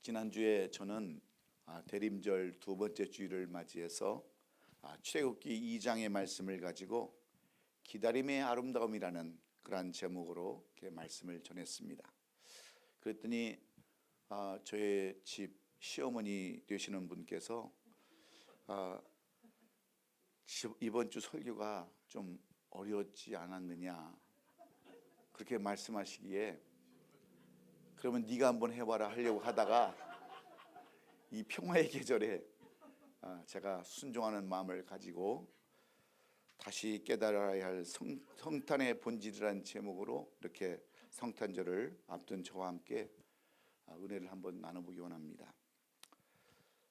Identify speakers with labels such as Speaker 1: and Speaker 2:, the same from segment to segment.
Speaker 1: 지난주에 저는 대림절 두 번째 주일을 맞이해서 출애굽기 2장의 말씀을 가지고 기다림의 아름다움이라는 그러한 제목으로 이렇게 말씀을 전했습니다. 그랬더니 저의 집 시어머니 되시는 분께서 이번 주 설교가 좀 어려웠지 않았느냐 그렇게 말씀하시기에 그러면 네가 한번 해봐라 하려고 하다가 이 평화의 계절에 제가 순종하는 마음을 가지고 다시 깨달아야 할 성탄의 본질이라는 제목으로 이렇게 성탄절을 앞둔 저와 함께 은혜를 한번 나눠보기 원합니다.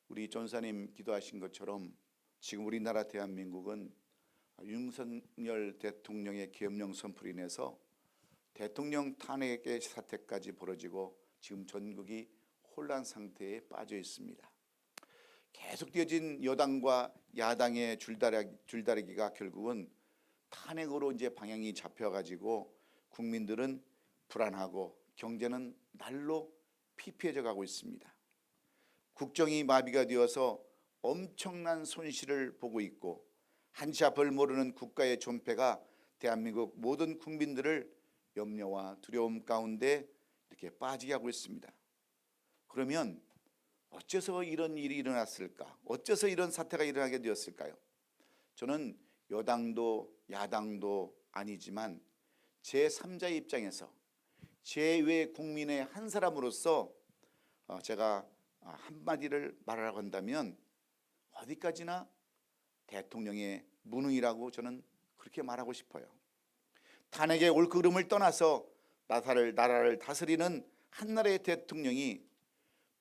Speaker 1: 우리 전사님 기도하신 것처럼 지금 우리나라 대한민국은 윤석열 대통령의 계엄령 선포로 인해서 대통령 탄핵의 사태까지 벌어지고 지금 전국이 혼란 상태에 빠져 있습니다. 계속되어진 여당과 야당의 줄다리기가 결국은 탄핵으로 이제 방향이 잡혀가지고 국민들은 불안하고 경제는 날로 피폐해져 가고 있습니다. 국정이 마비가 되어서 엄청난 손실을 보고 있고 한치 앞을 모르는 국가의 존폐가 대한민국 모든 국민들을 염려와 두려움 가운데 이렇게 빠지게 하고 있습니다. 그러면 어째서 이런 일이 일어났을까? 어째서 이런 사태가 일어나게 되었을까요? 저는 여당도 야당도 아니지만 제3자의 입장에서 제외 국민의 한 사람으로서 제가 한마디를 말하라고 한다면 어디까지나 대통령의 무능이라고 저는 그렇게 말하고 싶어요. 탄핵의 올그름을 떠나서 나라를 다스리는 한나라의 대통령이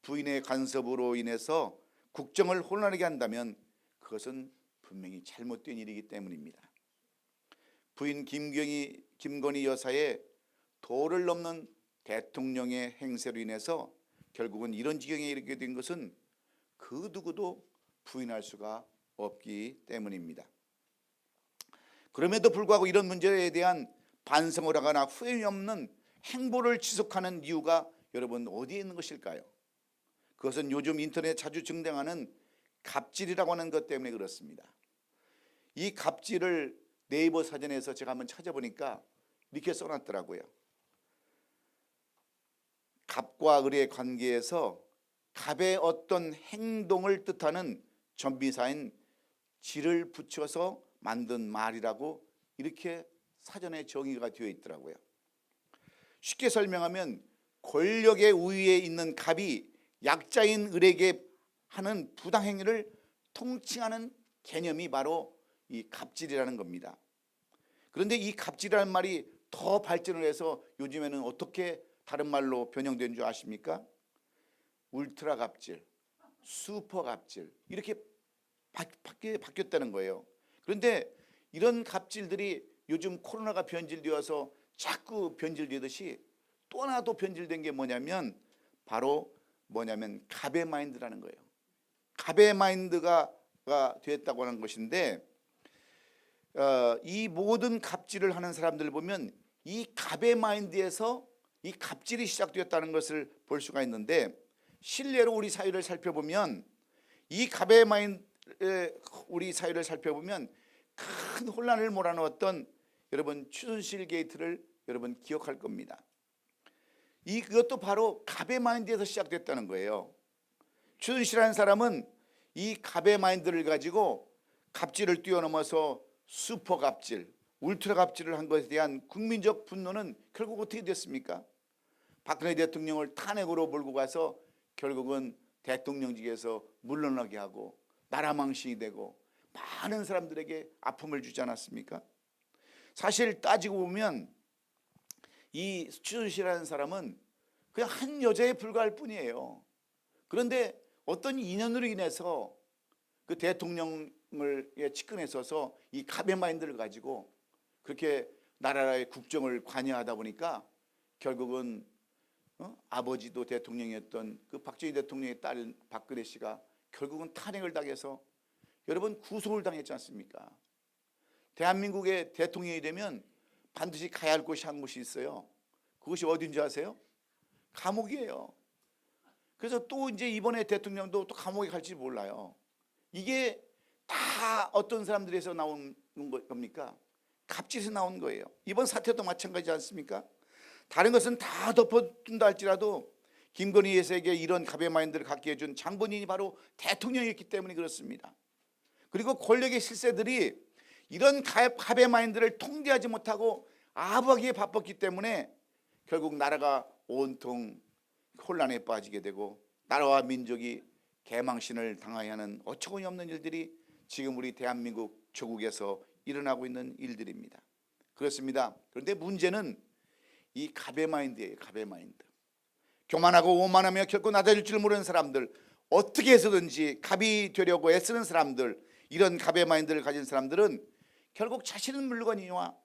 Speaker 1: 부인의 간섭으로 인해서 국정을 혼란하게 한다면 그것은 분명히 잘못된 일이기 때문입니다. 부인 김건희 여사의 도를 넘는 대통령의 행세로 인해서 결국은 이런 지경에 이르게 된 것은 그 누구도 부인할 수가 없기 때문입니다. 그럼에도 불구하고 이런 문제에 대한 반성을 하거나 후회이 없는 행보를 지속하는 이유가 여러분 어디에 있는 것일까요? 그것은 요즘 인터넷에 자주 등장하는 갑질이라고 하는 것 때문에 그렇습니다. 이 갑질을 네이버 사전에서 제가 한번 찾아보니까 이렇게 써놨더라고요. 갑과 을의 관계에서 갑의 어떤 행동을 뜻하는 전비사인 질을 붙여서 만든 말이라고 이렇게 사전에 정의가 되어 있더라고요. 쉽게 설명하면 권력의 우위에 있는 갑이 약자인 을에게 하는 부당행위를 통칭하는 개념이 바로 이 갑질이라는 겁니다. 그런데 이 갑질이라는 말이 더 발전을 해서 요즘에는 어떻게 다른 말로 변형된 줄 아십니까? 울트라 갑질, 슈퍼 갑질 이렇게 바뀌었다는 거예요. 그런데 이런 갑질들이 요즘 코로나가 변질되어서 자꾸 변질되듯이 또 하나 또 변질된 게 뭐냐면 바로 갑의 마인드라는 거예요. 갑의 마인드가 됐다고 하는 것인데 이 모든 갑질을 하는 사람들을 보면 이 갑의 마인드에서 이 갑질이 시작되었다는 것을 볼 수가 있는데 실례로 우리 사회를 살펴보면 이 갑의 마인드에 우리 사회를 살펴보면 큰 혼란을 몰아넣었던 여러분 최순실 게이트를 여러분 기억할 겁니다. 그것도 바로 갑의 마인드에서 시작됐다는 거예요. 최순실이라는 사람은 이 갑의 마인드를 가지고 갑질을 뛰어넘어서 슈퍼 갑질, 울트라 갑질을 한 것에 대한 국민적 분노는 결국 어떻게 됐습니까? 박근혜 대통령을 탄핵으로 몰고 가서 결국은 대통령직에서 물러나게 하고 나라 망신이 되고 많은 사람들에게 아픔을 주지 않았습니까? 사실 따지고 보면 이 최순실이라는 사람은 그냥 한 여자에 불과할 뿐이에요. 그런데 어떤 인연으로 인해서 그 대통령을 측근에 서서 이 갑의 마인드를 가지고 그렇게 나라의 국정을 관여하다 보니까 결국은 아버지도 대통령이었던 그 박정희 대통령의 딸 박근혜 씨가 결국은 탄핵을 당해서 여러분 구속을 당했지 않습니까? 대한민국의 대통령이 되면 반드시 가야 할 곳이 한 곳이 있어요. 그것이 어딘지 아세요? 감옥이에요. 그래서 또 이제 이번에 대통령도 또 감옥에 갈지 몰라요. 이게 다 어떤 사람들에서 나온 겁니까? 갑질에서 나온 거예요. 이번 사태도 마찬가지지 않습니까? 다른 것은 다 덮어둔다 할지라도 김건희 여사에게 이런 갑의 마인드를 갖게 해준 장본인이 바로 대통령이었기 때문에 그렇습니다. 그리고 권력의 실세들이 이런 갑의 마인드를 통제하지 못하고 아부하기에 바빴기 때문에 결국 나라가 온통 혼란에 빠지게 되고 나라와 민족이 개망신을 당하게 하는 어처구니 없는 일들이 지금 우리 대한민국 조국에서 일어나고 있는 일들입니다. 그렇습니다. 그런데 문제는 이 갑의 마인드예요. 갑의 마인드. 교만하고 오만하며 결코 낮아질 줄 모르는 사람들, 어떻게 해서든지 갑이 되려고 애쓰는 사람들, 이런 갑의 마인드를 가진 사람들은 결국 자신은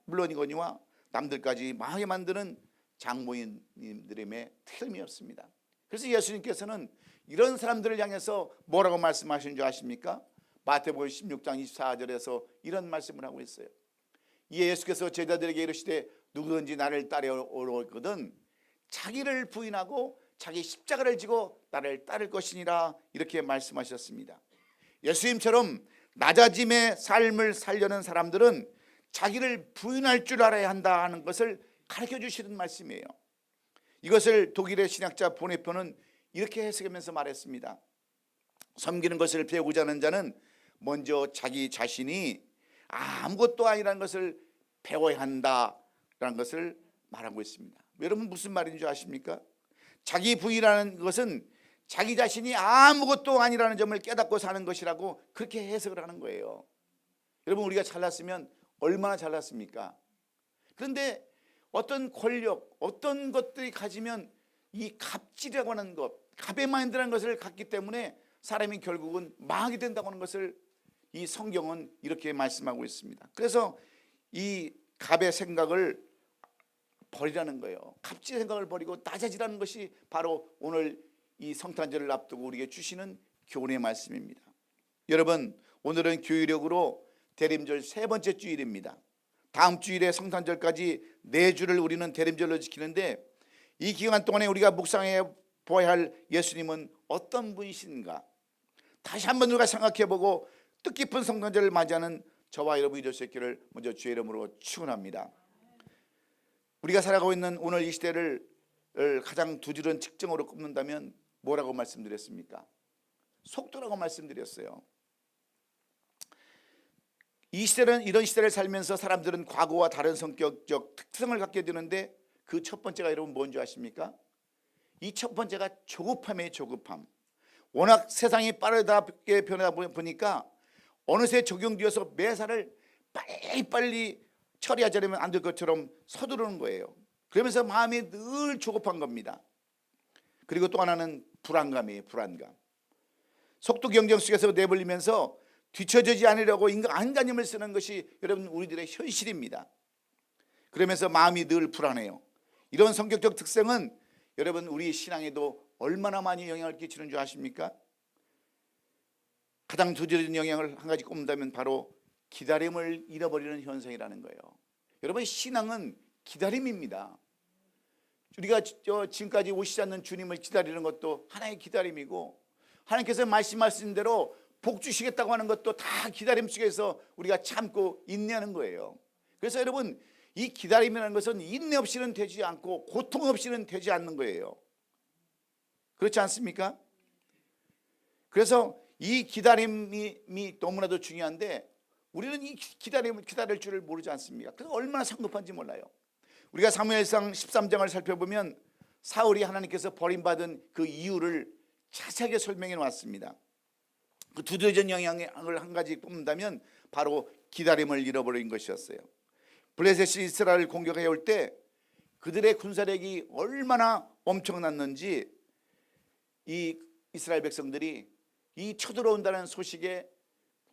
Speaker 1: 물론이거니와 남들까지 망하게 만드는 장모님들임에 틀림이 없습니다. 그래서 예수님께서는 이런 사람들을 향해서 뭐라고 말씀하신 줄 아십니까? 마태복음 16장 24절에서 이런 말씀을 하고 있어요. 이에 예수께서 제자들에게 이르시되 누구든지 나를 따르거든 자기를 부인하고 자기 십자가를 지고 나를 따를 것이니라, 이렇게 말씀하셨습니다. 예수님처럼 낮아짐의 삶을 살려는 사람들은 자기를 부인할 줄 알아야 한다 하는 것을 가르쳐 주시는 말씀이에요. 이것을 독일의 신학자 보네표는 이렇게 해석하면서 말했습니다. 섬기는 것을 배우고자 하는 자는 먼저 자기 자신이 아무것도 아니라는 것을 배워야 한다라는 것을 말하고 있습니다. 여러분 무슨 말인 줄 아십니까? 자기 부인이라는 것은 자기 자신이 아무것도 아니라는 점을 깨닫고 사는 것이라고 그렇게 해석을 하는 거예요. 여러분 우리가 잘났으면 얼마나 잘났습니까? 그런데 어떤 권력, 어떤 것들이 가지면 이 갑질이라고 하는 것, 갑의 마인드라는 것을 갖기 때문에 사람이 결국은 망하게 된다고 하는 것을 이 성경은 이렇게 말씀하고 있습니다. 그래서 이 갑의 생각을 버리라는 거예요. 갑질의 생각을 버리고 낮아지라는 것이 바로 오늘 이 성탄절을 앞두고 우리에게 주시는 교훈의 말씀입니다. 여러분 오늘은 교회력으로 대림절 세 번째 주일입니다. 다음 주일에 성탄절까지 4주를 우리는 대림절로 지키는데 이 기간 동안에 우리가 묵상해 보아야 할 예수님은 어떤 분이신가? 다시 한번 우리가 생각해보고 뜻깊은 성탄절을 맞이하는 저와 여러분이 될 수 있기를 먼저 주의 이름으로 축원합니다. 우리가 살아가고 있는 오늘 이 시대를 가장 두드러진 특징으로 꼽는다면 뭐라고 말씀드렸습니까? 속도라고 말씀드렸어요. 이 시대는 이런 시대를 살면서 사람들은 과거와 다른 성격적 특성을 갖게 되는데 그 첫 번째가 여러분 뭔지 아십니까? 이 첫 번째가 조급함이에요. 조급함. 워낙 세상이 빠르게 변하다 보니까 어느새 적용되어서 매사를 빨리빨리 처리하지 않으면 안 될 것처럼 서두르는 거예요. 그러면서 마음이 늘 조급한 겁니다. 그리고 또 하나는 불안감이에요. 불안감. 속도 경쟁 속에서 내몰리면서 뒤처지지 않으려고 안간힘을 쓰는 것이 여러분 우리들의 현실입니다. 그러면서 마음이 늘 불안해요. 이런 성격적 특성은 여러분 우리 신앙에도 얼마나 많이 영향을 끼치는 줄 아십니까? 가장 두드러진 영향을 한 가지 꼽는다면 바로 기다림을 잃어버리는 현상이라는 거예요. 여러분 신앙은 기다림입니다. 우리가 지금까지 오시지 않는 주님을 기다리는 것도 하나의 기다림이고, 하나님께서 말씀하신 대로 복 주시겠다고 하는 것도 다 기다림 속에서 우리가 참고 인내하는 거예요. 그래서 여러분 이 기다림이라는 것은 인내 없이는 되지 않고 고통 없이는 되지 않는 거예요. 그렇지 않습니까? 그래서 이 기다림이 너무나도 중요한데 우리는 이 기다림을 기다릴 줄을 모르지 않습니까? 그래서 얼마나 성급한지 몰라요. 우리가 사무엘상 13장을 살펴보면 사울이 하나님께서 버림받은 그 이유를 자세하게 설명해 놓았습니다. 그 두드러진 영향을 한 가지 뽑는다면 바로 기다림을 잃어버린 것이었어요. 블레셋이 이스라엘을 공격해 올 때 그들의 군사력이 얼마나 엄청났는지 이 이스라엘 백성들이 이 쳐들어온다는 소식에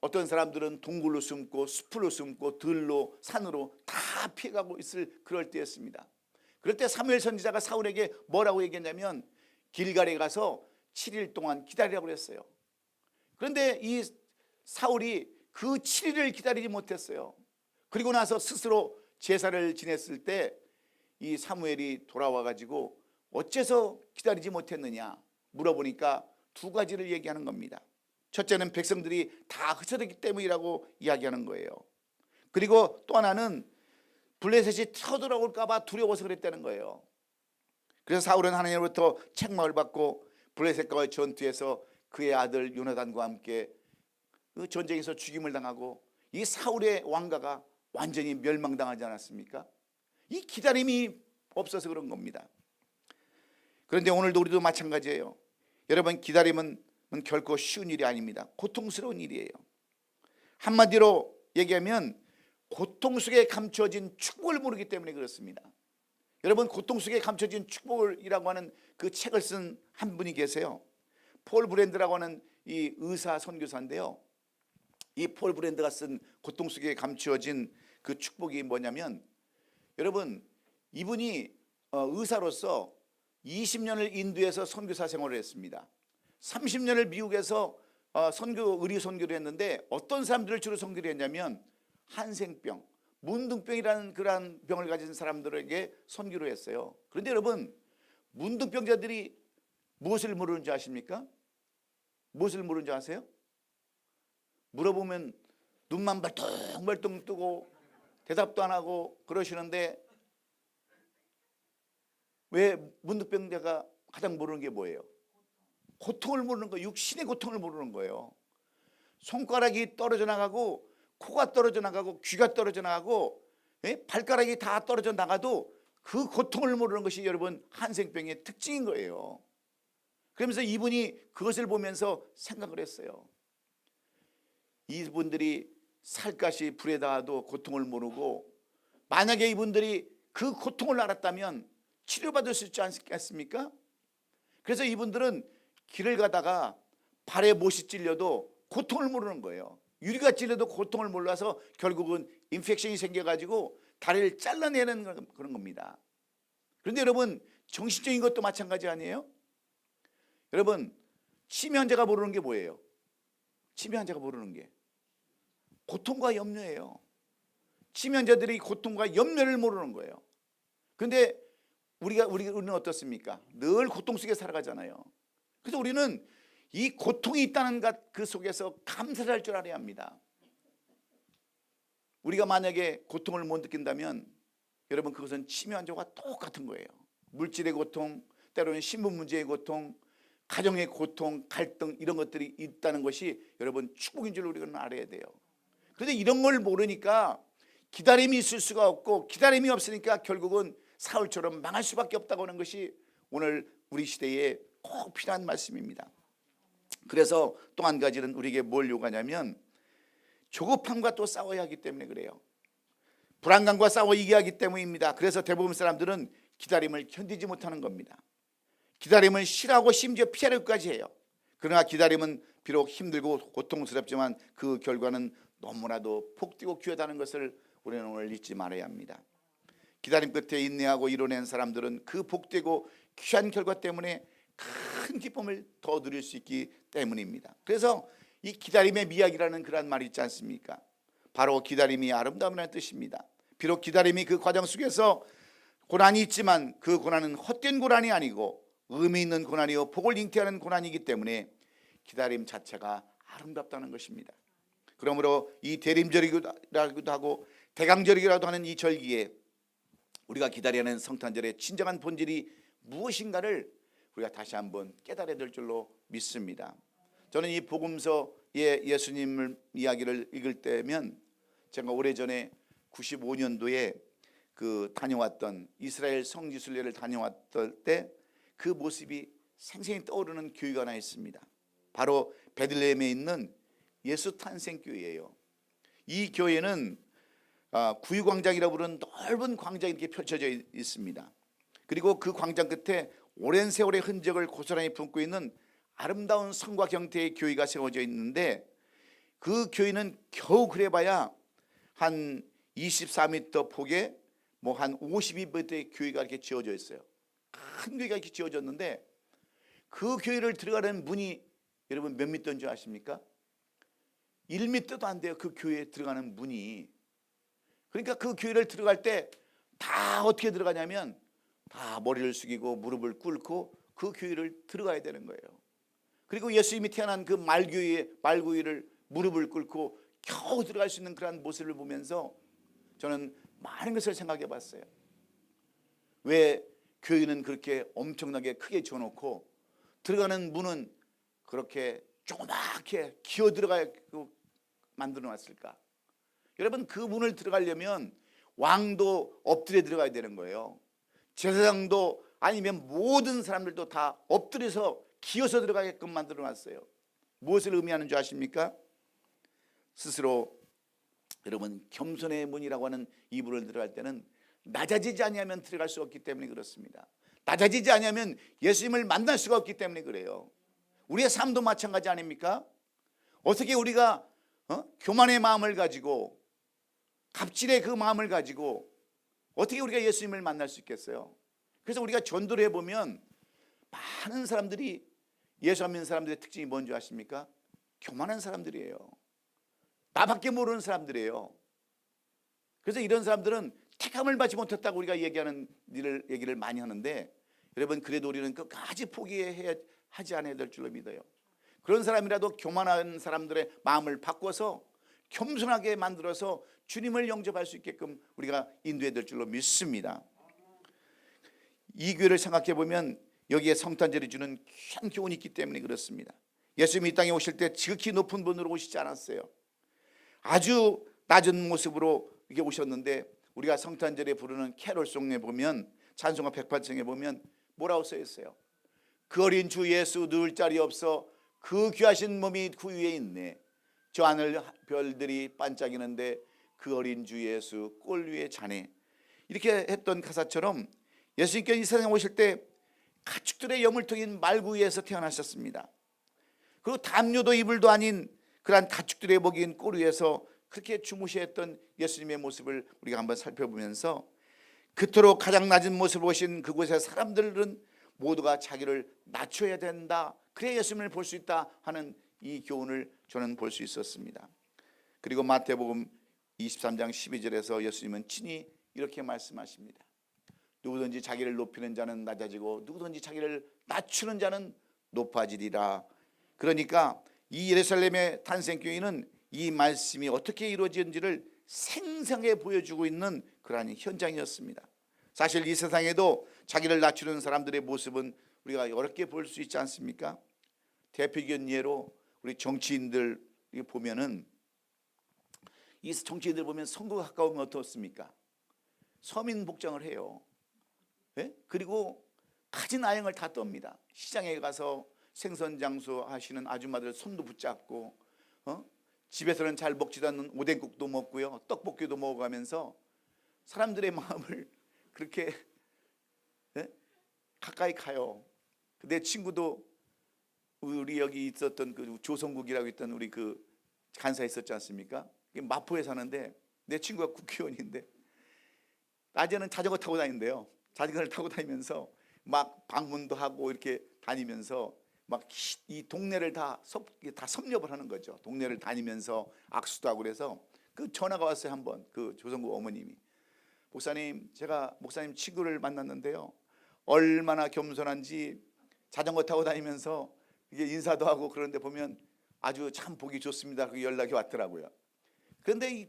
Speaker 1: 어떤 사람들은 동굴로 숨고 숲으로 숨고 들로 산으로 다 피해가고 있을 그럴 때였습니다. 그럴 때 사무엘 선지자가 사울에게 뭐라고 얘기했냐면 길갈에 가서 7일 동안 기다리라고 그랬어요. 그런데 이 사울이 그 7일을 기다리지 못했어요. 그리고 나서 스스로 제사를 지냈을 때 이 사무엘이 돌아와 가지고 어째서 기다리지 못했느냐, 물어보니까 두 가지를 얘기하는 겁니다. 첫째는 백성들이 다 흩어졌기 때문이라고 이야기하는 거예요. 그리고 또 하나는 블레셋이 쳐들어올까 봐 두려워서 그랬다는 거예요. 그래서 사울은 하나님으로부터 책망을 받고 블레셋과의 전투에서 그의 아들 요나단과 함께 그 전쟁에서 죽임을 당하고 이 사울의 왕가가 완전히 멸망당하지 않았습니까? 이 기다림이 없어서 그런 겁니다. 그런데 오늘도 우리도 마찬가지예요. 여러분, 기다림은 결코 쉬운 일이 아닙니다. 고통스러운 일이에요. 한마디로 얘기하면 고통 속에 감춰진 축복을 모르기 때문에 그렇습니다. 여러분, 고통 속에 감춰진 축복이라고 하는 그 책을 쓴 한 분이 계세요. 폴 브랜드라고 하는 이 의사 선교사인데요. 이 폴 브랜드가 쓴 고통 속에 감추어진 그 축복이 뭐냐면, 여러분, 이분이 의사로서 20년을 인도에서 선교사 생활을 했습니다. 30년을 미국에서 의리 선교를 했는데 어떤 사람들을 주로 선교를 했냐면 한생병, 문둥병이라는 그러한 병을 가진 사람들에게 선교를 했어요. 그런데 여러분, 문둥병자들이 무엇을 모르는지 아십니까? 무엇을 모르는지 아세요? 물어보면 눈만 벌떡벌떡 뜨고 대답도 안 하고 그러시는데, 왜 문둥병자가 가장 모르는 게 뭐예요? 고통을 모르는 거예요. 육신의 고통을 모르는 거예요. 손가락이 떨어져 나가고 코가 떨어져 나가고 귀가 떨어져 나가고 발가락이 다 떨어져 나가도 그 고통을 모르는 것이 여러분 한생병의 특징인 거예요. 그러면서 이분이 그것을 보면서 생각을 했어요. 이분들이 살갗이 불에 닿아도 고통을 모르고, 만약에 이분들이 그 고통을 알았다면 치료받을 수 있지 않겠습니까? 그래서 이분들은 길을 가다가 발에 못이 찔려도 고통을 모르는 거예요. 유리가 찔려도 고통을 몰라서 결국은 인펙션이 생겨가지고 다리를 잘라내는 그런 겁니다. 그런데 여러분, 정신적인 것도 마찬가지 아니에요? 여러분, 치매 환자가 모르는 게 뭐예요? 치매 환자가 모르는 게 고통과 염려예요. 치매 환자들이 고통과 염려를 모르는 거예요. 그런데 우리는 어떻습니까? 늘 고통 속에 살아가잖아요. 그래서 우리는 이 고통이 있다는 것 그 속에서 감사를 할 줄 알아야 합니다. 우리가 만약에 고통을 못 느낀다면 여러분, 그것은 치매 환자와 똑같은 거예요. 물질의 고통, 때로는 신분 문제의 고통, 가정의 고통, 갈등, 이런 것들이 있다는 것이 여러분 축복인 줄 우리는 알아야 돼요. 그런데 이런 걸 모르니까 기다림이 있을 수가 없고, 기다림이 없으니까 결국은 사울처럼 망할 수밖에 없다고 하는 것이 오늘 우리 시대에 꼭 필요한 말씀입니다. 그래서 또 한 가지는 우리에게 뭘 요구하냐면 조급함과 또 싸워야 하기 때문에 그래요. 불안감과 싸워 이겨야 하기 때문입니다. 그래서 대부분 사람들은 기다림을 견디지 못하는 겁니다. 기다림을 싫어하고 심지어 피하려고까지 해요. 그러나 기다림은 비록 힘들고 고통스럽지만 그 결과는 너무나도 복되고 귀하다는 것을 우리는 오늘 잊지 말아야 합니다. 기다림 끝에 인내하고 이뤄낸 사람들은 그 복되고 귀한 결과 때문에 큰 기쁨을 더 누릴 수 있기 때문입니다. 그래서 이 기다림의 미학이라는 그런 말이 있지 않습니까? 바로 기다림이 아름다움이라는 뜻입니다. 비록 기다림이 그 과정 속에서 고난이 있지만 그 고난은 헛된 고난이 아니고 의미 있는 고난이요 복을 잉태하는 고난이기 때문에 기다림 자체가 아름답다는 것입니다. 그러므로 이 대림절이기도 하고 대강절이기도 하는 이 절기에 우리가 기다려야 하는 성탄절의 진정한 본질이 무엇인가를 우리가 다시 한번 깨달아야 될 줄로 믿습니다. 저는 이 복음서의 예수님을 이야기를 읽을 때면 제가 오래전에 95년도에 그 다녀왔던 이스라엘 성지순례를 다녀왔던 때 그 모습이 생생히 떠오르는 교회가 하나 있습니다. 바로 베들레헴에 있는 예수 탄생교회예요. 이 교회는 구유광장이라고 부르는 넓은 광장이 이렇게 펼쳐져 있습니다. 그리고 그 광장 끝에 오랜 세월의 흔적을 고스란히 품고 있는 아름다운 성과 경태의 교회가 세워져 있는데, 그 교회는 겨우 그래봐야 한 24m 폭에 한 52m의 교회가 이렇게 지어져 있어요. 큰 교회가 이렇게 지어졌는데 그 교회를 들어가는 문이 여러분 몇 미터인 줄 아십니까? 1m도 안 돼요. 그 교회에 들어가는 문이. 그러니까 그 교회를 들어갈 때 다 어떻게 들어가냐면 다 머리를 숙이고 무릎을 꿇고 그 교회를 들어가야 되는 거예요. 그리고 예수님이 태어난 그 말구유를 무릎을 꿇고 겨우 들어갈 수 있는 그런 모습을 보면서 저는 많은 것을 생각해 봤어요. 왜 교회는 그렇게 엄청나게 크게 지어놓고 들어가는 문은 그렇게 조그맣게 기어 들어가고 만들어 놨을까? 여러분, 그 문을 들어가려면 왕도 엎드려 들어가야 되는 거예요. 제사장도 아니면 모든 사람들도 다 엎드려서 기어서 들어가게끔 만들어 놨어요. 무엇을 의미하는 줄 아십니까? 스스로 여러분, 겸손의 문이라고 하는 이 문을 들어갈 때는 낮아지지 아니하면 들어갈 수 없기 때문에 그렇습니다. 낮아지지 아니하면 예수님을 만날 수가 없기 때문에 그래요. 우리의 삶도 마찬가지 아닙니까? 어떻게 우리가 교만의 마음을 가지고 갑질의 그 마음을 가지고 어떻게 우리가 예수님을 만날 수 있겠어요? 그래서 우리가 전도를 해보면 많은 사람들이 예수 안 믿는 사람들의 특징이 뭔지 아십니까? 교만한 사람들이에요. 나밖에 모르는 사람들이에요. 그래서 이런 사람들은 택함을 받지 못했다고 우리가 얘기를 많이 하는데, 여러분, 그래도 우리는 끝까지 포기하지 않아야 될 줄로 믿어요. 그런 사람이라도 교만한 사람들의 마음을 바꿔서 겸손하게 만들어서 주님을 영접할 수 있게끔 우리가 인도해야 될 줄로 믿습니다. 이 교회를 생각해 보면 여기에 성탄절이 주는 귀한 교훈이 있기 때문에 그렇습니다. 예수님이 이 땅에 오실 때 지극히 높은 분으로 오시지 않았어요. 아주 낮은 모습으로 이렇게 오셨는데, 우리가 성탄절에 부르는 캐롤송에 보면, 찬송가 108성에 보면 뭐라고 써 있어요? 그 어린 주 예수 누울 자리 없어 그 귀하신 몸이 그 위에 있네. 저 하늘 별들이 반짝이는데 그 어린 주 예수 꼴 위에 자네. 이렇게 했던 가사처럼 예수님께서 이 세상에 오실 때 가축들의 여물통인 말구유에서 태어나셨습니다. 그리고 담요도 이불도 아닌 그러한 가축들의 먹인 꼴 위에서 그렇게 주무시했던 예수님의 모습을 우리가 한번 살펴보면서, 그토록 가장 낮은 모습을 보신 그곳의 사람들은 모두가 자기를 낮춰야 된다, 그래야 예수님을 볼 수 있다 하는 이 교훈을 저는 볼 수 있었습니다. 그리고 마태복음 23장 12절에서 예수님은 친히 이렇게 말씀하십니다. 누구든지 자기를 높이는 자는 낮아지고 누구든지 자기를 낮추는 자는 높아지리라. 그러니까 이 예루살렘의 탄생교회는 이 말씀이 어떻게 이루어지는지를 생생하게 보여주고 있는 그러한 현장이었습니다. 사실 이 세상에도 자기를 낮추는 사람들의 모습은 우리가 어렵게 볼 수 있지 않습니까? 대표적인 예로 우리 정치인들 보면은, 이 정치인들 보면 선거가 가까우면 어떻습니까? 서민 복장을 해요. 네? 그리고 가진 아영을 다 떱니다. 시장에 가서 생선 장수 하시는 아줌마들 손도 붙잡고, 집에서는 잘 먹지도 않는 오뎅국도 먹고요, 떡볶이도 먹어가면서 사람들의 마음을 그렇게 가까이 가요. 내 친구도 우리 여기 있었던 그 조성국이라고 있던 우리 그 간사 있었지 않습니까? 마포에 사는데 내 친구가 국회의원인데 낮에는 자전거 타고 다니는데요. 자전거를 타고 다니면서 막 방문도 하고 이렇게 다니면서 막 이 동네를 다 섭렵을 하는 거죠. 동네를 다니면서 악수도 하고. 그래서 그 전화가 왔어요. 한번 그 조성국 어머님이, 목사님, 제가 목사님 친구를 만났는데요, 얼마나 겸손한지 자전거 타고 다니면서 이게 인사도 하고 그런데 보면 아주 참 보기 좋습니다. 그 연락이 왔더라고요. 그런데 이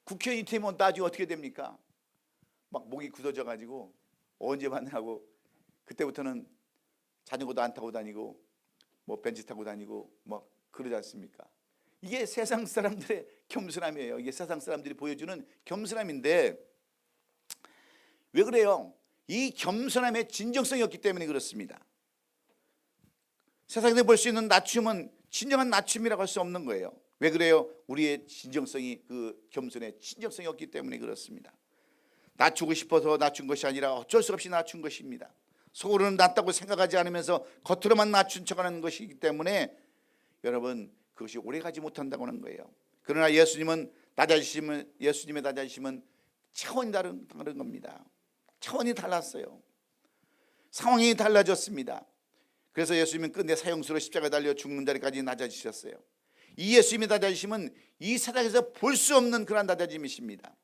Speaker 1: 국회의원이 되면 나중에 어떻게 됩니까? 막 목이 굳어져 가지고 언제 만나고, 그때부터는 자전거도 안 타고 다니고 뭐 벤츠 타고 다니고 뭐 그러지 않습니까? 이게 세상 사람들의 겸손함이에요. 이게 세상 사람들이 보여주는 겸손함인데, 왜 그래요? 이 겸손함의 진정성이 없기 때문에 그렇습니다. 세상에 볼 수 있는 낮춤은 진정한 낮춤이라고 할 수 없는 거예요. 왜 그래요? 우리의 진정성이, 그 겸손의 진정성이 없기 때문에 그렇습니다. 낮추고 싶어서 낮춘 것이 아니라 어쩔 수 없이 낮춘 것입니다. 속으로는 낮다고 생각하지 않으면서 겉으로만 낮춘 척하는 것이기 때문에 여러분, 그것이 오래가지 못한다고 하는 거예요. 그러나 예수님의 낮아지심은 차원이 다른 겁니다. 차원이 달랐어요. 상황이 달라졌습니다. 그래서 예수님은 끝내 사형수로 십자가에 달려 죽는 자리까지 낮아지셨어요. 이 예수님의 낮아지심은 이 세상에서 볼 수 없는 그런 낮아짐이십니다.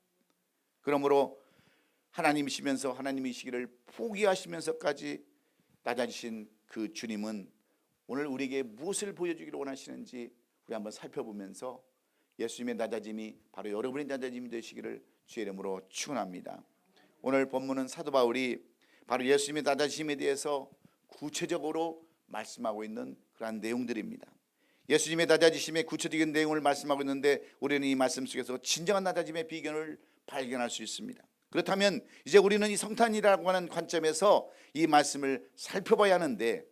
Speaker 1: 그러므로 하나님이시면서 하나님이시기를 포기하시면서까지 낮아지신 그 주님은 오늘 우리에게 무엇을 보여주기를 원하시는지 우리 한번 살펴보면서 예수님의 낮아짐이 바로 여러분의 낮아짐이 되시기를 주의 이름으로 축원합니다. 오늘 본문은 사도 바울이 바로 예수님의 낮아짐에 대해서 구체적으로 말씀하고 있는 그러한 내용들입니다. 예수님의 낮아지심의 구체적인 내용을 말씀하고 있는데 우리는 이 말씀 속에서 진정한 낮아짐의 비결을 발견할 수 있습니다. 그렇다면 이제 우리는 이 성탄이라고 하는 관점에서 이 말씀을 살펴봐야 하는데,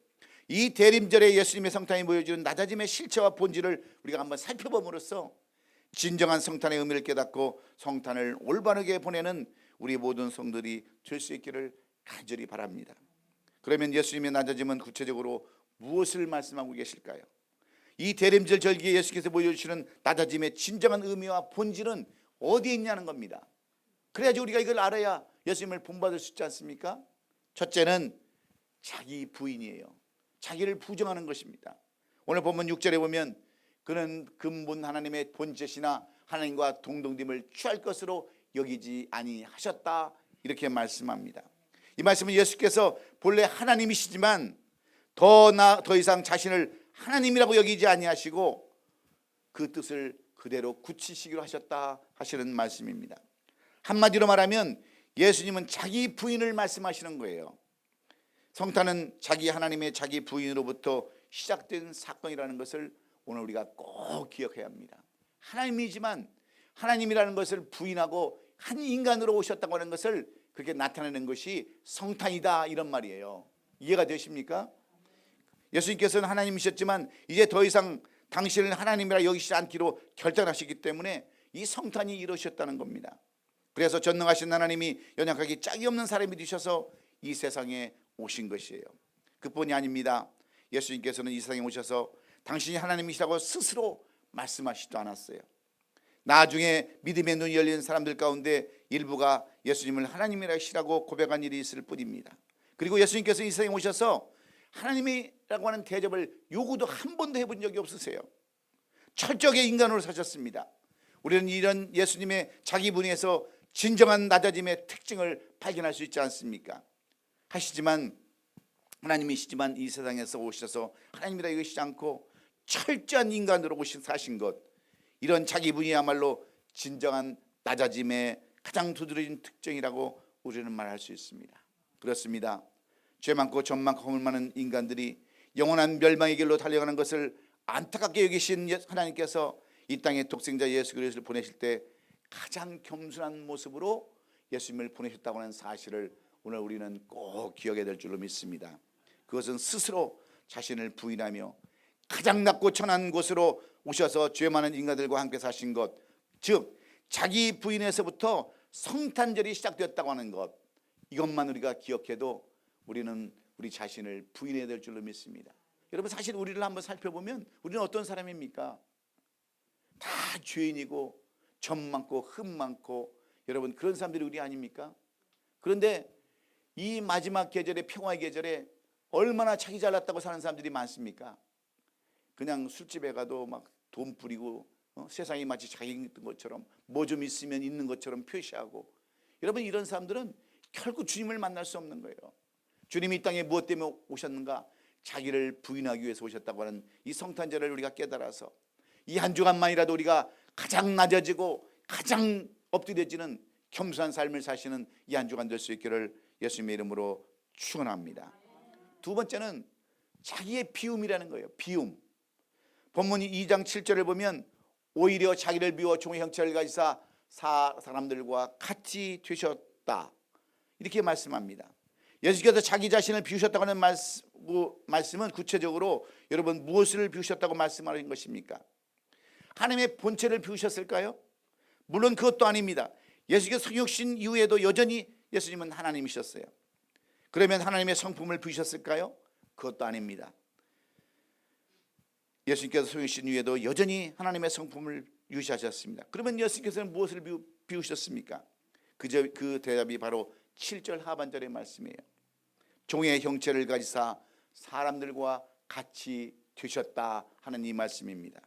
Speaker 1: 이 대림절에 예수님의 성탄이 보여주는 낮아짐의 실체와 본질을 우리가 한번 살펴봄으로써 진정한 성탄의 의미를 깨닫고 성탄을 올바르게 보내는 우리 모든 성들이 될 수 있기를 간절히 바랍니다. 그러면 예수님의 낮아짐은 구체적으로 무엇을 말씀하고 계실까요? 이 대림절 절기에 예수께서 보여주시는 낮아짐의 진정한 의미와 본질은 어디에 있냐는 겁니다. 그래야지 우리가 이걸 알아야 예수님을 본받을 수 있지 않습니까? 첫째는 자기 부인이에요. 자기를 부정하는 것입니다. 오늘 본문 6절에 보면 그는 근본 하나님의 본체시나 하나님과 동등됨을 취할 것으로 여기지 아니하셨다, 이렇게 말씀합니다. 이 말씀은 예수께서 본래 하나님이시지만 더 이상 자신을 하나님이라고 여기지 아니하시고 그 뜻을 그대로 굳히시기로 하셨다 하시는 말씀입니다. 한마디로 말하면 예수님은 자기 부인을 말씀하시는 거예요. 성탄은 자기 하나님의 자기 부인으로부터 시작된 사건이라는 것을 오늘 우리가 꼭 기억해야 합니다. 하나님이지만 하나님이라는 것을 부인하고 한 인간으로 오셨다고 하는 것을 그렇게 나타내는 것이 성탄이다, 이런 말이에요. 이해가 되십니까? 예수님께서는 하나님이셨지만 이제 더 이상 당신을 하나님이라 여기시지 않기로 결단하시기 때문에 이 성탄이 이루어졌다는 겁니다. 그래서 전능하신 하나님이 연약하기 짝이 없는 사람이 되셔서 이 세상에 오신 것이에요. 그뿐이 아닙니다. 예수님께서는 이 세상에 오셔서 당신이 하나님이시라고 스스로 말씀하시지도 않았어요. 나중에 믿음의 눈이 열린 사람들 가운데 일부가 예수님을 하나님이라고 고백한 일이 있을 뿐입니다. 그리고 예수님께서 이 세상에 오셔서 하나님이라고 하는 대접을 요구도 한 번도 해본 적이 없으세요. 철저하게 인간으로 사셨습니다. 우리는 이런 예수님의 자기 분에서 진정한 낮아짐의 특징을 발견할 수 있지 않습니까? 하나님이시지만 이 세상에서 오셔서 하나님이라 여기시지 않고 철저한 인간으로 사신 것, 이런 자기 분이야말로 진정한 낮아짐의 가장 두드러진 특징이라고 우리는 말할 수 있습니다. 그렇습니다. 죄 많고 점 많고 허물 많은 인간들이 영원한 멸망의 길로 달려가는 것을 안타깝게 여기신 하나님께서 이 땅에 독생자 예수 그리스도를 보내실 때 가장 겸손한 모습으로 예수님을 보내셨다고 하는 사실을 오늘 우리는 꼭 기억해야 될 줄로 믿습니다. 그것은 스스로 자신을 부인하며 가장 낮고 천한 곳으로 오셔서 죄 많은 인간들과 함께 사신 것, 즉 자기 부인에서부터 성탄절이 시작되었다고 하는 것, 이것만 우리가 기억해도 우리는 우리 자신을 부인해야 될 줄로 믿습니다. 여러분, 사실 우리를 한번 살펴보면 우리는 어떤 사람입니까? 다 죄인이고 점 많고 흠 많고, 여러분 그런 사람들이 우리 아닙니까? 그런데 이 마지막 계절에, 평화의 계절에 얼마나 자기 잘났다고 사는 사람들이 많습니까? 그냥 술집에 가도 막 돈 뿌리고 세상이 마치 자기 있는 것처럼 뭐 좀 있으면 있는 것처럼 표시하고, 여러분 이런 사람들은 결코 주님을 만날 수 없는 거예요. 주님이 이 땅에 무엇 때문에 오셨는가? 자기를 부인하기 위해서 오셨다고 하는 이 성탄절을 우리가 깨달아서 이 한 주간만이라도 우리가 가장 낮아지고 가장 엎드려지는 겸손한 삶을 사시는 이 한 주간 될 수 있기를 예수님의 이름으로 축원합니다. 두 번째는 자기의 비움이라는 거예요. 비움. 본문 2장 7절을 보면 오히려 자기를 비워 종의 형체를 가지사 사람들과 같이 되셨다, 이렇게 말씀합니다. 예수께서 자기 자신을 비우셨다고 하는 말씀은 구체적으로 여러분 무엇을 비우셨다고 말씀하는 것입니까? 하나님의 본체를 비우셨을까요? 물론 그것도 아닙니다. 예수께서 성육신 이후에도 여전히 예수님은 하나님이셨어요. 그러면 하나님의 성품을 비우셨을까요? 그것도 아닙니다. 예수님께서 성육신 이후에도 여전히 하나님의 성품을 유지하셨습니다. 그러면 예수님께서는 무엇을 비우셨습니까? 그 대답이 바로 7절 하반절의 말씀이에요. 종의 형체를 가지사 사람들과 같이 되셨다 하는 이 말씀입니다.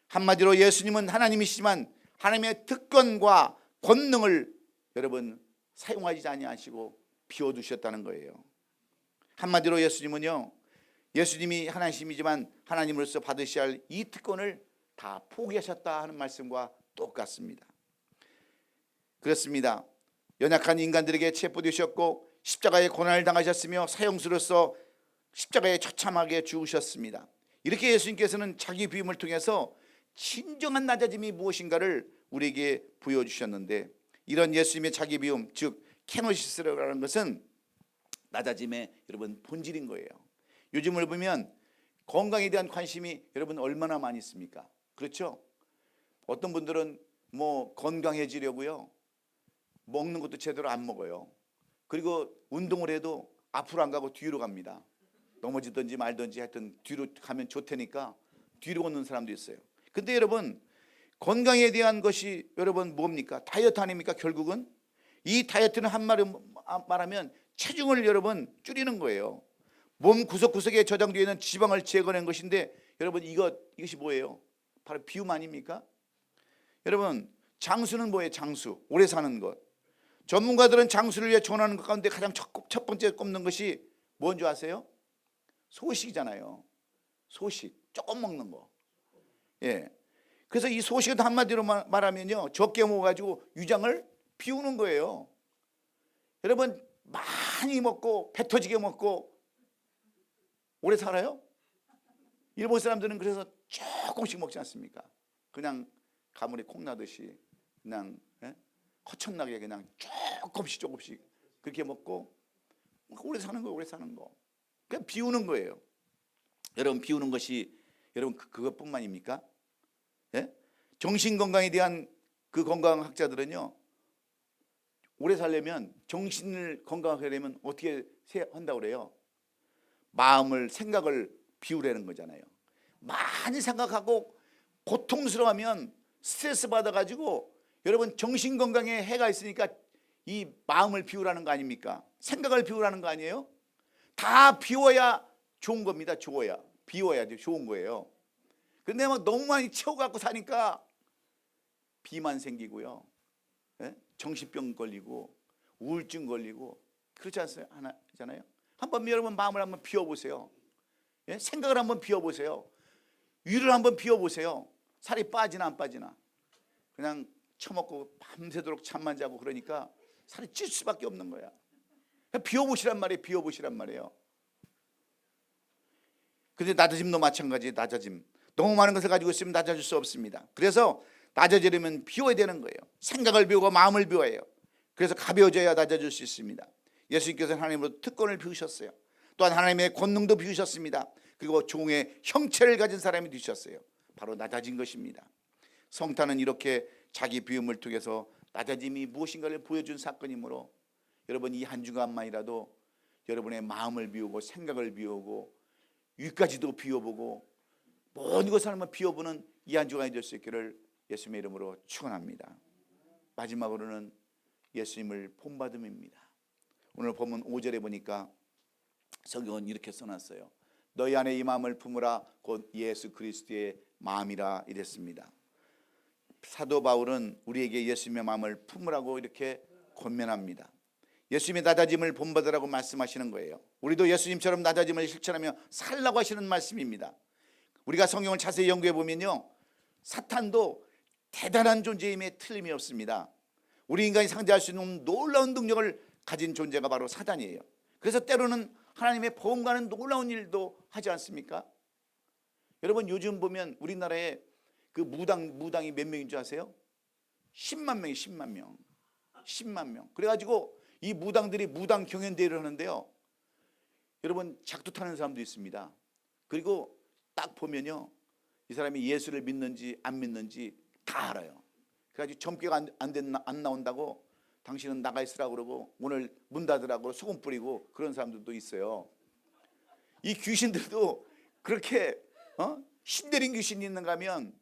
Speaker 1: 한마디로 예수님은 하나님이시지만 하나님의 특권과 권능을 여러분 사용하지 아니하시고 비워두셨다는 거예요. 한마디로 예수님은요, 예수님이 하나님이지만 하나님으로서 받으셔야 할 이 특권을 다 포기하셨다 하는 말씀과 똑같습니다. 그렇습니다. 연약한 인간들에게 체포되셨고 십자가의 고난을 당하셨으며 사형수로서 십자가에 처참하게 죽으셨습니다. 이렇게 예수님께서는 자기 비움을 통해서 진정한 낮아짐이 무엇인가를 우리에게 보여주셨는데, 이런 예수님의 자기 비움, 즉 케노시스라는 것은 낮아짐의 여러분 본질인 거예요. 요즘을 보면 건강에 대한 관심이 여러분 얼마나 많이 있습니까? 그렇죠? 어떤 분들은 뭐 건강해지려고요, 먹는 것도 제대로 안 먹어요. 그리고 운동을 해도 앞으로 안 가고 뒤로 갑니다. 넘어지든지 말든지 하여튼 뒤로 가면 좋다니까 뒤로 걷는 사람도 있어요. 근데 여러분, 건강에 대한 것이 여러분 뭡니까? 다이어트 아닙니까? 결국은 이 다이어트는 한마디로 말하면 체중을 여러분 줄이는 거예요. 몸 구석구석에 저장되어 있는 지방을 제거하는 것인데, 여러분 이것이 뭐예요? 바로 비움 아닙니까? 여러분, 장수는 뭐예요? 장수, 오래 사는 것. 전문가들은 장수를 위해 조언하는 것 가운데 가장 첫 번째 꼽는 것이 뭔 줄 아세요? 소식이잖아요. 소식, 조금 먹는 거. 예. 그래서 이 소식은 한마디로 말하면요, 적게 먹어가지고 위장을 비우는 거예요. 여러분, 많이 먹고 배 터지게 먹고 오래 살아요? 일본 사람들은 그래서 조금씩 먹지 않습니까? 그냥 가물에 콩 나듯이 그냥 허천나게 그냥 조금씩 그렇게 먹고 오래 사는 거예요. 오래 사는 거. 그냥 비우는 거예요. 여러분, 비우는 것이 여러분 그것뿐만입니까? 예? 정신건강에 대한 그 건강학자들은요, 오래 살려면, 정신을 건강하게 하려면 어떻게 한다고 그래요? 마음을, 생각을 비우라는 거잖아요. 많이 생각하고 고통스러워하면 스트레스 받아가지고 여러분 정신건강에 해가 있으니까 이 마음을 비우라는 거 아닙니까? 생각을 비우라는 거 아니에요? 다 비워야 좋은 겁니다. 비워야 좋은 거예요. 근데 막 너무 많이 채워갖고 사니까 비만 생기고요, 정신병 걸리고 우울증 걸리고 그렇지 않잖아요. 한번 여러분 마음을 한번 비워보세요. 생각을 한번 비워보세요. 위를 한번 비워보세요. 살이 빠지나 안 빠지나. 그냥 처먹고 밤새도록 잠만 자고 그러니까 살이 찔 수밖에 없는 거야. 비워보시란 말이에요. 근데 낮아짐도 마찬가지. 낮아짐, 너무 많은 것을 가지고 있으면 낮아질 수 없습니다. 그래서 낮아지려면 비워야 되는 거예요. 생각을 비우고 마음을 비워야 해요. 그래서 가벼워져야 낮아질 수 있습니다. 예수님께서는 하나님으로 특권을 비우셨어요. 또한 하나님의 권능도 비우셨습니다. 그리고 종의 형체를 가진 사람이 되셨어요. 바로 낮아진 것입니다. 성탄은 이렇게 자기 비움을 통해서 낮아짐이 무엇인가를 보여준 사건이므로, 여러분 이 한 주간만이라도 여러분의 마음을 비우고 생각을 비우고 위까지도 비워보고 모든 것을 한번 비워보는 이 한 주간이 될 수 있기를 예수님의 이름으로 축원합니다. 마지막으로는 예수님을 본받음입니다. 오늘 본문 5절에 보니까 성경은 이렇게 써놨어요. 너희 안에 이 마음을 품으라, 곧 예수 그리스도의 마음이라 이랬습니다. 사도 바울은 우리에게 예수님의 마음을 품으라고 이렇게 권면합니다. 예수님의 낮아짐을 본받으라고 말씀하시는 거예요. 우리도 예수님처럼 낮아짐을 실천하며 살라고 하시는 말씀입니다. 우리가 성경을 자세히 연구해 보면요, 사탄도 대단한 존재임에 틀림이 없습니다. 우리 인간이 상대할 수 있는 놀라운 능력을 가진 존재가 바로 사단이에요. 그래서 때로는 하나님의 보험과는 놀라운 일도 하지 않습니까? 여러분, 요즘 보면 우리나라에 그 무당이 몇 명인 줄 아세요? 10만 명이 10만 명. 그래가지고 이 무당들이 무당 경연대회를 하는데요, 여러분 작두 타는 사람도 있습니다. 그리고 딱 보면요, 이 사람이 예수를 믿는지 안 믿는지 다 알아요. 그래가지고 점괘가 안 나온다고 당신은 나가 있으라고 그러고 오늘 문 닫으라고 소금 뿌리고 그런 사람들도 있어요. 이 귀신들도 그렇게 신내린 귀신이 있는가 하면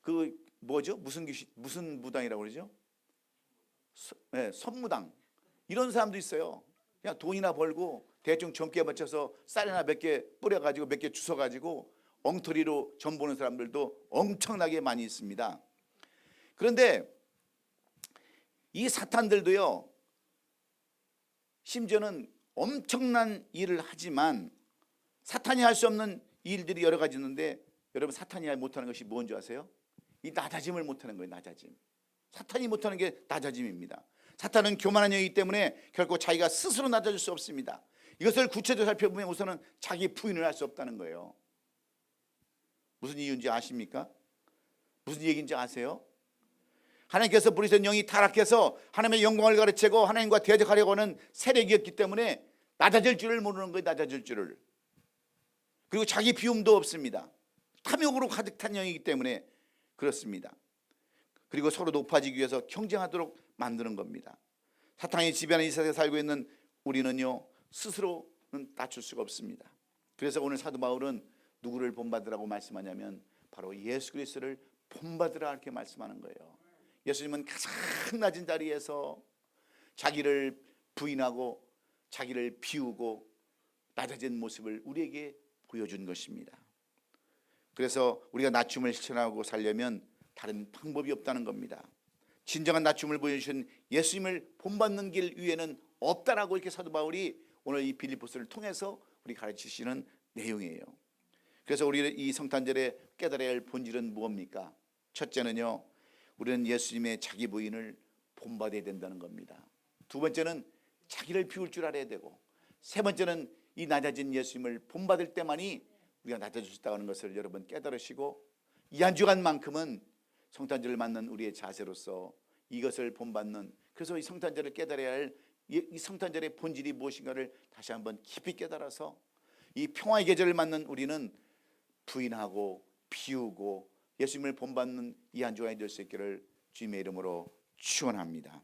Speaker 1: 그 뭐죠? 무슨 귀신, 무슨 무당이라고 그러죠? 선무당. 이런 사람도 있어요. 그냥 돈이나 벌고 대충 점괘 맞춰서 쌀이나 몇 개 뿌려가지고 몇 개 주워가지고 엉터리로 점 보는 사람들도 엄청나게 많이 있습니다. 그런데 이 사탄들도요, 심지어는 엄청난 일을 하지만 사탄이 할 수 없는 일들이 여러 가지 있는데, 여러분 사탄이 못하는 것이 뭔지 아세요? 이 낮아짐을 못하는 거예요. 낮아짐. 사탄이 못하는 게 낮아짐입니다. 사탄은 교만한 영이기 때문에 결코 자기가 스스로 낮아질 수 없습니다. 이것을 구체적으로 살펴보면 우선은 자기 부인을 할 수 없다는 거예요. 무슨 이유인지 아십니까? 무슨 얘기인지 아세요? 하나님께서 부르신 영이 타락해서 하나님의 영광을 가르치고 하나님과 대적하려고 하는 세력이었기 때문에 낮아질 줄을 모르는 거예요. 낮아질 줄을. 그리고 자기 비움도 없습니다. 탐욕으로 가득 찬 영이기 때문에 그렇습니다. 그리고 서로 높아지기 위해서 경쟁하도록 만드는 겁니다. 사탄이 지배하는 이 세상에 살고 있는 우리는요, 스스로는 낮출 수가 없습니다. 그래서 오늘 사도 바울은 누구를 본받으라고 말씀하냐면 바로 예수 그리스도를 본받으라 이렇게 말씀하는 거예요. 예수님은 가장 낮은 자리에서 자기를 부인하고 자기를 비우고 낮아진 모습을 우리에게 보여준 것입니다. 그래서 우리가 낮춤을 실천하고 살려면 다른 방법이 없다는 겁니다. 진정한 낮춤을 보여주신 예수님을 본받는 길 위에는 없다라고 이렇게 사도 바울이 오늘 이 빌립보서를 통해서 우리 가르치시는 내용이에요. 그래서 우리 이 성탄절에 깨달아야 할 본질은 무엇입니까? 첫째는요, 우리는 예수님의 자기 부인을 본받아야 된다는 겁니다. 두 번째는 자기를 비울 줄 알아야 되고, 세 번째는 이 낮아진 예수님을 본받을 때만이 우리가 낮아질 수 있다는 것을 여러분 깨달으시고, 이 한 주간만큼은 성탄절을 맞는 우리의 자세로서 이것을 본받는, 그래서 이 성탄절을 깨달아야 할 이 성탄절의 본질이 무엇인가를 다시 한번 깊이 깨달아서 이 평화의 계절을 맞는 우리는 부인하고 비우고 예수님을 본받는 이 한 주간이 될 수 있기를 주님의 이름으로 축원합니다.